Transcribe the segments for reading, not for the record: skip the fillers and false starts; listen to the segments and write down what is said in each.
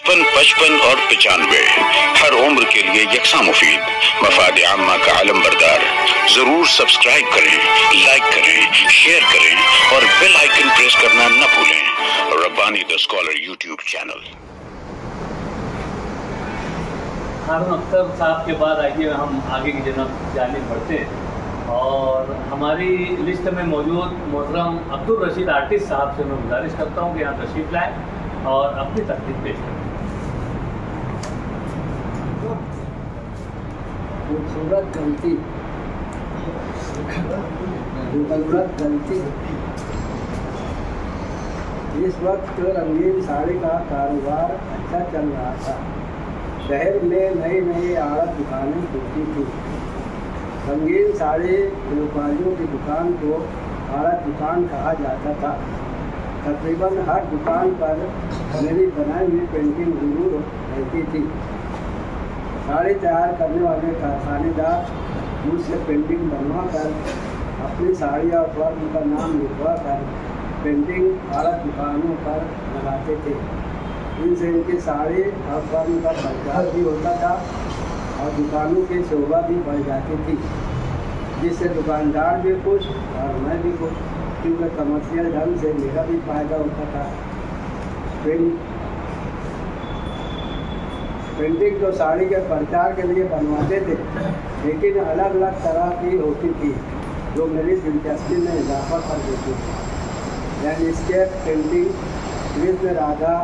55 और 95 हर उम्र के लिए यकसा मुफीद, मफाद आम्मा का आलम बरदार। जरूर सब्सक्राइब करें, लाइक करें, शेयर करें और बेल आइकन प्रेस करना न भूलें। Rabbani the scholar YouTube channel. Haroon Akhtar sahab के बाद आइए हम आगे की जानिब बढ़ते हैं और हमारी लिस्ट में मौजूद मोहतरम अब्दुल रशीद आर्टिस्ट साहब से मैं गुजारिश करता हूँ कि यहाँ तशरीफ लाएँ और अपनी तकलीफ पेश करें। खूबसूरत गलती, खूबसूरत गलती। इस वक्त रंगीन साड़ी का कारोबार अच्छा चल रहा था। शहर में नई नई आड़त दुकानें खुलती थी। रंगीन साड़ी व्यापारियों की दुकान को आड़त दुकान कहा जाता था। तकरीबन हर दुकान पर मेरी बनाई हुई पेंटिंग जरूर रहती थी। साड़ी तैयार करने वाले कारखानेदार मुझसे पेंटिंग बनवा कर अपनी साड़ी और फर्म का नाम लिखवा कर पेंटिंग आड़त दुकानों पर लगाते थे। इनसे इनकी साड़ी और फर्म का प्रचार भी होता था और दुकानों की शोभा भी बढ़ जाती थी, जिससे दुकानदार भी खुश और मैं भी खुश, क्योंकि कमर्शियल ढंग से मेरा भी फायदा होता था। पेंटिंग तो साड़ी के प्रचार के लिए बनवाते थे, लेकिन अलग अलग तरह की होती थी जो मेरी दिलचस्पी में इजाफा कर देती थी। लैंडस्केप पेंटिंग, कृष्ण राधा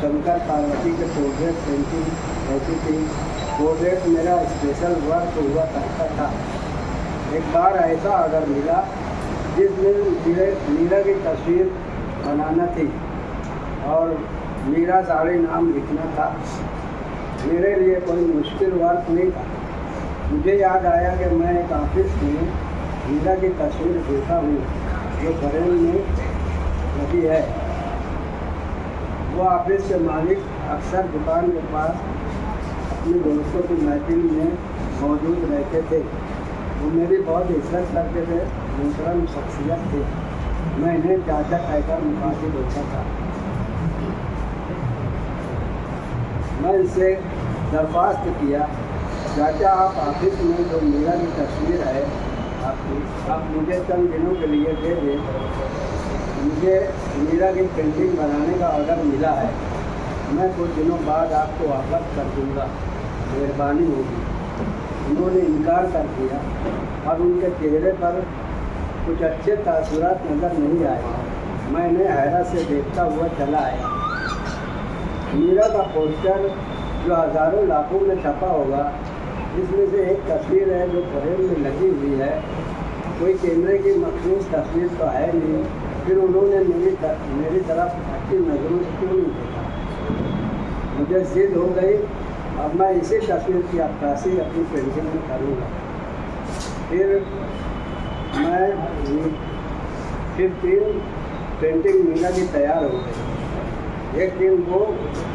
शंकर पार्वती के पोर्ट्रेट पेंटिंग रहती थी। पोर्ट्रेट मेरा स्पेशल वर्क हुआ करता था। एक बार ऐसा ऑर्डर मिला जिसमें मीरा की तस्वीर बनाना थी और मीरा साड़ी नाम लिखना था। मेरे लिए कोई मुश्किल वर्क नहीं था। मुझे याद आया कि मैं एक ऑफिस में मीरा की तस्वीर देखा हूँ जो बरेल में लगी है। वो ऑफिस के मालिक अक्सर दुकान के पास अपने दोस्तों की महफिल में मौजूद रहते थे। वो मेरी बहुत इज्जत करते थे, मोहतरम शख्सियत थे। मैं इन्हें चाचा कहकर मुखातिब होता था। मैं इनसे दरख्वास्त किया, चाचा आप ऑफिस में जो मीरा की तस्वीर है आपकी, आप मुझे चंद दिनों के लिए दे दें। मुझे मीरा की पेंटिंग बनाने का ऑर्डर मिला है। मैं कुछ दिनों बाद आपको वापस कर दूँगा, मेहरबानी होगी। उन्होंने इनकार कर दिया। अब उनके चेहरे पर कुछ अच्छे तासुरात नज़र नहीं आए। मैं इन्हें हैरत से देखता हुआ चला आया। मीरा का पोस्टर जो हज़ारों लाखों में छपा होगा, इसमें से एक तस्वीर है जो फ्रेम में लगी हुई है। कोई कैमरे की मखसूस तस्वीर तो है नहीं। फिर उन्होंने मेरी तरफ अच्छी नज़रों से क्यों नहीं देखा। मुझे जिद हो गई, अब मैं इसी तस्वीर की अक्कासी अपनी पेंटिंग में करूँगा। फिर 3 पेंटिंग मीरा की तैयार हो गई। एक दिन वो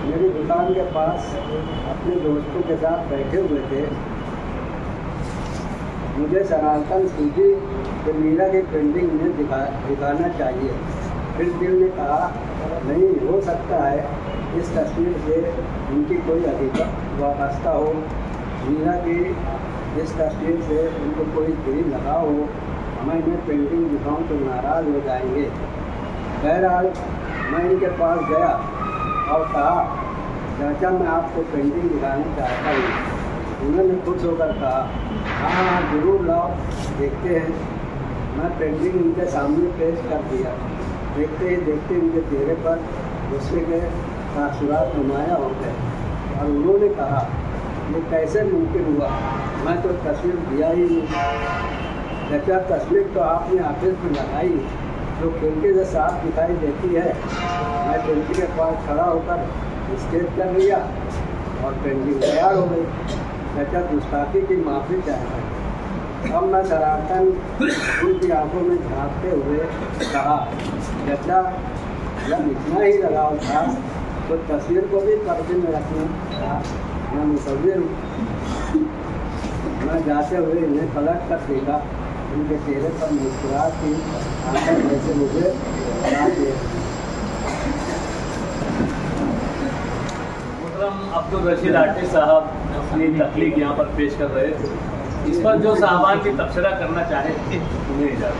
मेरी दुकान के पास अपने दोस्तों के साथ बैठे हुए थे। मुझे शरारतन सूझी कि मीरा की पेंटिंग में दिखाना चाहिए। फिर दिल ने कहा नहीं हो सकता है इस तस्वीर से उनकी कोई हकीकत वाबस्ता हो, मीरा की इस तस्वीर से उनको कोई दिल लगा हो। मैं इन्हें पेंटिंग दिखाऊं तो नाराज़ हो जाएंगे। बहरहाल मैं इनके पास गया और कहा, चाचा मैं आपको पेंटिंग दिखाना चाहता हूँ। उन्होंने खुश होकर कहा, हाँ ज़रूर लाओ, देखते हैं। मैं पेंटिंग उनके सामने पेश कर दिया। देखते ही देखते उनके चेहरे पर गुस्से के तासुरात नुमाया हो गए और उन्होंने कहा, ये कैसे मुमकिन हुआ, मैं तो तस्वीर दिया ही नहीं। चाचा तस्वीर तो आपने ऑफिस में लगाई जो खिड़की से साफ दिखाई देती है। मैं खिड़की के पास खड़ा होकर स्केच कर लिया और पेंटिंग तैयार हो गई। चाचा गुस्ताखी की माफ़ी चाहता है। अब मैं शरारतन उनकी आंखों में झांकते हुए कहा, चाचा जब इतना ही लगाव था तो तस्वीर को भी पर्दे में रखना था। मैं मुसव्विर हूँ। मैं जाते हुए इन्हें पलट कर देखा। उनके चेहरे पर मुस्कुराहट थी, आंखें जैसे मुझे मोहतरम अब्दुल रशीद आर्टिस्ट साहब अपनी तख्लीक यहाँ पर पेश कर रहे थे। इस पर जो साहबान की तबसरा करना चाहे उन्हें इजाज़त।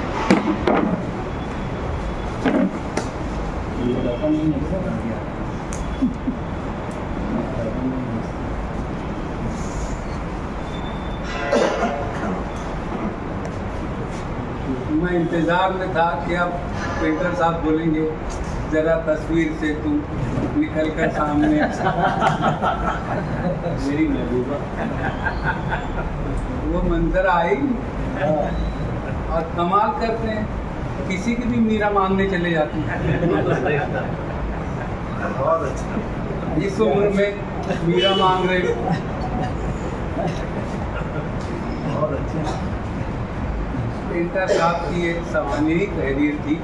मैं इंतज़ार में था कि अब पेंटर साहब बोलेंगे ज़रा तस्वीर से तू निकल कर सामने। मेरी महबूबा वो मंजर आई और कमाल करते हैं, किसी की भी मीरा मांगने चले जाते हैं। बहुत अच्छा। इस उम्र में मीरा मांग रहे। बहुत अच्छा। पेंटर साहब की एक सवानेरी तहरीर थी।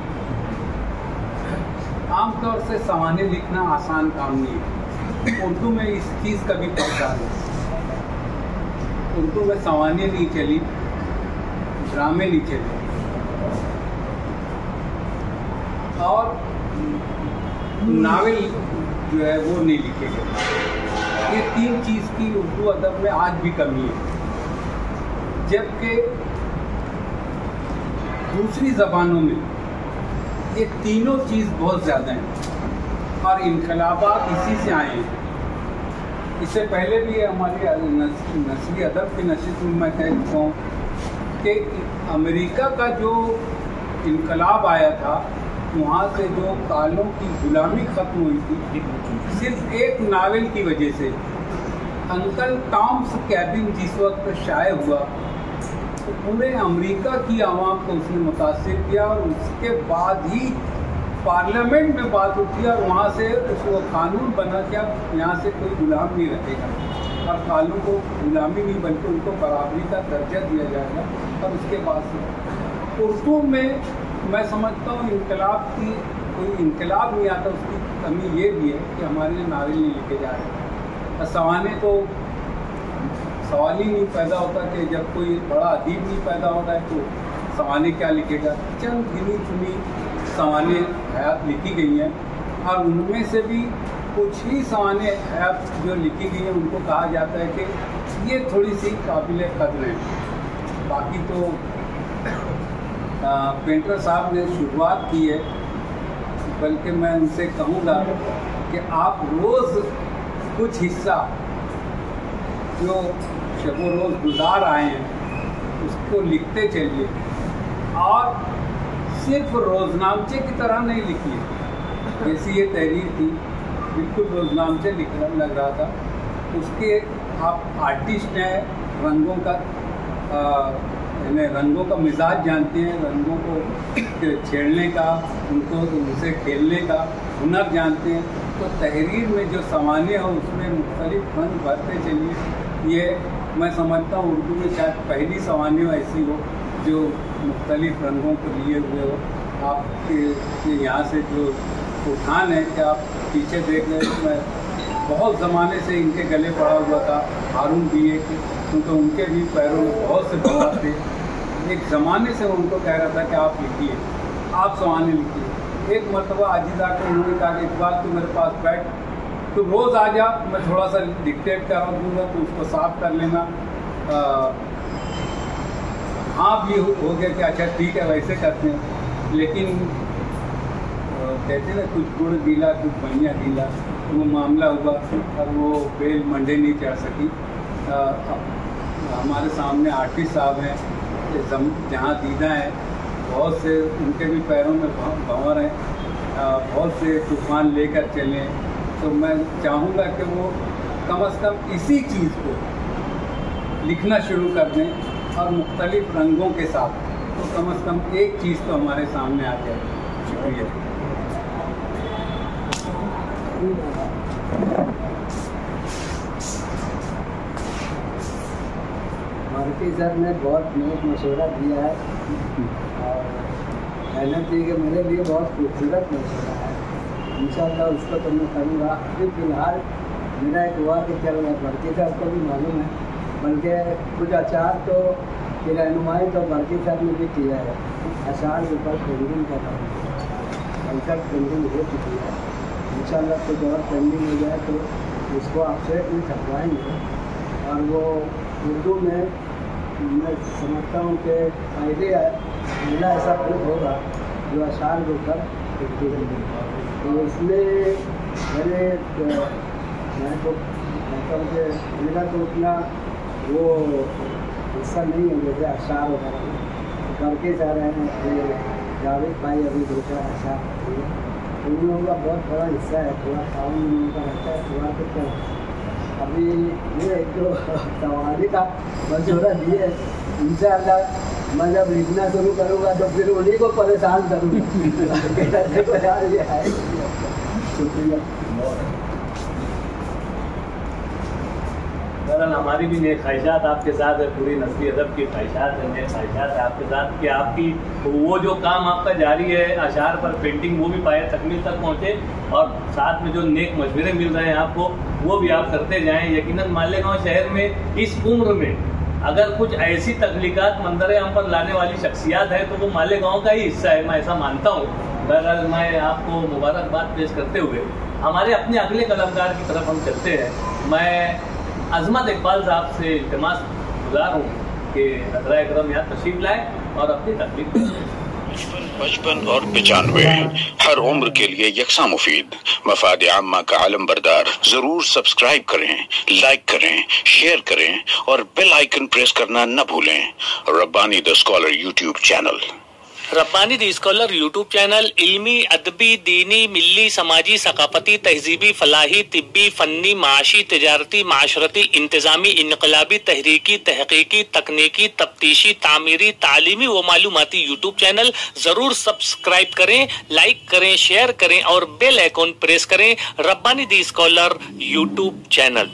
आमतौर से सवाने लिखना आसान काम नहीं है, उर्दू में इस चीज़ का भी पहचान है। उर्दू में सवाने नहीं चली, ड्रामे नहीं चले, और नावल जो है वो नहीं लिखे गए। ये तीन चीज़ की उर्दू अदब में आज भी कमी है, जबकि दूसरी ज़बानों में ये तीनों चीज़ बहुत ज़्यादा हैं और इनकलाबात इसी से आए हैं। इससे पहले भी हमारी नस्ली अदब की नशिस्त में मैं कह चुका हूँ कि अमेरिका का जो इनकलाब आया था, वहाँ से जो कालों की गुलामी ख़त्म हुई थी, सिर्फ एक नावल की वजह से। अंकल टॉम्स कैबिन जिस वक्त शाये हुआ तो पूरे अमेरिका की आवाम को उसने मुतासिर किया और उसके बाद ही पार्लियामेंट में बात उठी और वहाँ से उसको कानून बना कि अब यहाँ से कोई गुलाम नहीं रखेगा और कानून को गुलामी नहीं बल्कि उनको बराबरी का दर्जा दिया जाएगा। और उसके बाद से उर्दू में मैं समझता हूँ इनकलाब की कोई इनकलाब नहीं आता, उसकी कमी ये भी है कि हमारे लिए नावल नहीं लिखे जा रहे। सवाने को सवाल ही नहीं पैदा होता कि जब कोई बड़ा अदीब नहीं पैदा होता है तो सवाने क्या लिखेगा। चंद गिनी चुनी सवाने हयात लिखी गई हैं और उनमें से भी कुछ ही सवाने हयात जो लिखी गई हैं उनको कहा जाता है कि ये थोड़ी सी काबिल कदर हैं। बाकी तो पेंटर साहब ने शुरुआत की है, बल्कि मैं उनसे कहूँगा कि आप रोज़ कुछ हिस्सा जो शबो रोज़ गुजार आए हैं उसको लिखते चलिए और सिर्फ रोज़नामचे की तरह नहीं लिखिए। जैसी ये तहरीर थी बिल्कुल रोज़नामचे लिखना लग रहा था। उसके आप आर्टिस्ट हैं, रंगों का मिजाज जानते हैं, रंगों को छेड़ने का, उनसे खेलने का हुनर जानते हैं। तो तहरीर में जो सवाने हो उसमें मुख्तलिफ फन भरते चलिए। ये मैं समझता हूँ उर्दू में शायद पहली सवानी ऐसी हो जो मुख्तलिफ रंगों को लिए हुए हो। आपके यहाँ से जो उठान है कि आप पीछे देख रहे हैं, मैं बहुत ज़माने से इनके गले पड़ा हुआ था हारून बीए के, क्योंकि उनके भी पैरों में बहुत से बवाल थे। एक ज़माने से उनको कह रहा था कि आप लिखिए, आप सवाने लिखिए। एक मरतबा आजिज़ा को उन्होंने कहा कि इकबाल तू मेरे पास बैठ, तो रोज़ आ जा, मैं थोड़ा सा डिक्टेट करा दूँगा तो उसको साफ कर लेना। हाँ भी हो गया कि अच्छा ठीक है वैसे करते हैं, लेकिन कहते ना कुछ गुड़ गीला कुछ बढ़िया गीला, वो मामला हुआ और वो बेल मंडे नहीं चढ़ सकी। हमारे सामने आर्टिस्ट साहब हैं, जहाँ दीदा है, बहुत से उनके भी पैरों में भंवर हैं, बहुत से तूफान लेकर चले। तो मैं चाहूँगा कि वो कम से कम इसी चीज़ को लिखना शुरू कर दें और मुख्तलिफ रंगों के साथ, तो कम से कम एक चीज़ तो हमारे सामने आ जाए। शुक्रिया। भारती सर ने बहुत नेक मशवरा दिया है और मेहनत की कि मेरे लिए बहुत खूबसूरत मशवरा है। इंशाअल्लाह उसको तो मैं करूँगा। अभी फिलहाल मेरा एक हुआ कि चल भारती सर को भी मालूम है, बल्कि कुछ अचार तो की रहनुमाई तो भारती सर ने भी किया है। अचार के ऊपर पेंटिंग कर रहा हूँ, कंसर्ट पेंटिंग हो चुकी है। इंशाअल्लाह कुछ और पेंटिंग हो जाए तो उसको आपसे छपवाएंगे। और वो उर्दू में मैं समझता हूँ कि पहले पहला ऐसा बुक होगा जो अशार के ऊपर लिखी गई। तो इसमें मैं तो कहता हूँ कि मेरा तो उतना वो हिस्सा नहीं है जैसे अशार वगैरह करके जा रहे हैं कि जावेद भाई अभी दूसरा अशार है, उन लोगों का बहुत बड़ा हिस्सा है, थोड़ा टाउन उन लोगों का रहता है, थोड़ा तो अभी ये एक जो सवारी का मंसूरा दिए, इंशाअल्लाह मैं जब लिखना शुरू करूँगा तो फिर उन्हीं को परेशान करूँगा। देखो यार ये है। शुक्रिया। दरअसल हमारी भी नेक ख्वाहिशात आपके साथ है, पूरी नस्ली अदब की ख्वाहिशात है, नेक ख्वाहिशात है आपके साथ कि आपकी वो जो काम आपका जारी है अशार पर पेंटिंग वो भी पाए तकमील तक पहुँचे, और साथ में जो नेक मशवरे मिल रहे हैं आपको वो भी आप करते जाएं। यकीनन मालेगांव शहर में इस उम्र में अगर कुछ ऐसी तख्लीकात मंजर आम पर लाने वाली शख्सियात है तो वो मालेगांव का ही हिस्सा है, मैं ऐसा मानता हूँ। बहरहाल मैं आपको मुबारकबाद पेश करते हुए हमारे अपने अगले कलमकार की तरफ हम चलते हैं। मैं अजमत इकबाल साहब से इल्तिमास गुजार हूँ कि नज़रा करम यहाँ तशरीफ लाए और अपनी तकलीफ। 55 और 95 हर उम्र के लिए यकसा मुफीद मफाद आम्मा का आलम बरदार। जरूर सब्सक्राइब करें, लाइक करें, शेयर करें और बेल आइकन प्रेस करना न भूलें। Rabbani the scholar YouTube channel. Rabbani the scholar YouTube channel इल्मी, अदबी, दीनी, मिल्ली, समाजी, सकाफती, तहजीबी, फलाही, तिब्बी, फन्नी, माशी, तिजारती, माशरती, इंतजामी, इनकलाबी, तहरीकी, तहकीकी, तकनीकी, तफ्तीशी, तामीरी, तालीमी व मालूमाती यूट्यूब चैनल जरूर सब्सक्राइब करें, लाइक करें, शेयर करें और बेल आइकॉन प्रेस करें। Rabbani the scholar YouTube channel.